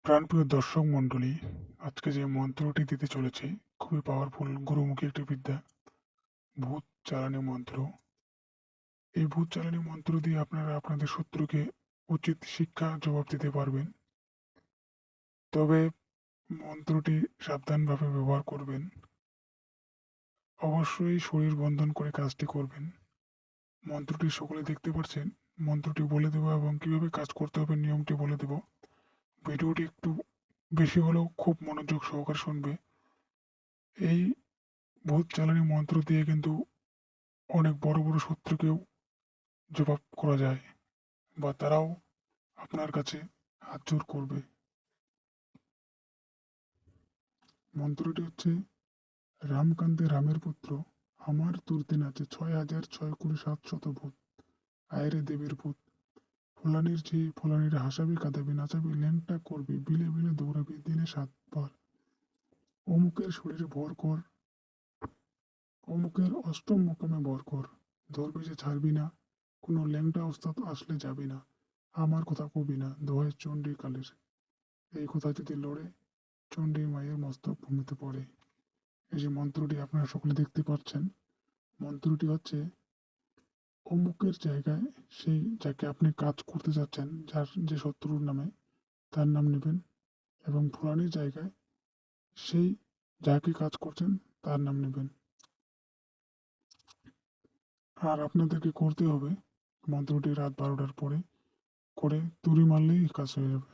প্রাণপ্রিয় দর্শক মণ্ডলী, আজকে যে মন্ত্রটি দিতে চলেছে খুবই পাওয়ারফুল গুরুমুখী একটি বিদ্যা, ভূত চালানি মন্ত্র। এই ভূত চালানি মন্ত্র দিয়ে আপনারা আপনাদের শত্রুকে উচিত শিক্ষা জবাব দিতে পারবেন। তবে মন্ত্রটি সাবধানভাবে ব্যবহার করবেন। অবশ্যই শরীর বন্ধন করে কাজটি করবেন। মন্ত্রটি সকলে দেখতে পাচ্ছেন। মন্ত্রটি বলে দেব এবং কিভাবে কাজ করতে হবে নিয়মটি বলে দেব। ভিডিওটি একটু বেশি হলেও খুব মনোযোগ সহকারে শুনবে। এই ভূত চালানি মন্ত্র দিয়ে কিন্তু অনেক বড় বড় শত্রুকেও জবাব করা যায়, বা তারাও আপনার কাছে হাতজোড় করবে। মন্ত্রটি হচ্ছে, রামকান্তে রামের পুত্র, আমার তুরতে নাচে ৬,৬০০ ভূত, আয়রে দেবীর ভূত, ফলানির চেয়ে ফলানির হাসাবি কাঁদাবি নাচাবি ল্যাংটা করবি বিলে বিলে দৌড়াবি দিনে ৭ বার, অমুকের শরীরে ভর কর, অমুকের অষ্টম মোকামে ভর কর, ধরবি যে ছাড়বি না, কোনো ল্যাংটা ওস্তাদ আসলে যাবি না, আমার কথা কবি না, দোহাই চণ্ডী কালের। এই কথা যদি লড়ে, চণ্ডী মায়ের মস্তক ভূমিতে পড়ে। এই যে মন্ত্রটি আপনারা সকলে দেখতে পাচ্ছেন, মন্ত্রটি হচ্ছে, অমুকের জায়গায় সেই যাকে আপনি কাজ করতে যাচ্ছেন, যার যে শত্রুর নামে, তার নাম নেবেন, এবং ফুলানির জায়গায় সেই যাকে কাজ করছেন তার নাম নেবেন। আর আপনাদেরকে করতে হবে মন্ত্রটি রাত 12টার পরে করে তুড়ি মারলেই কাজ হয়ে যাবে।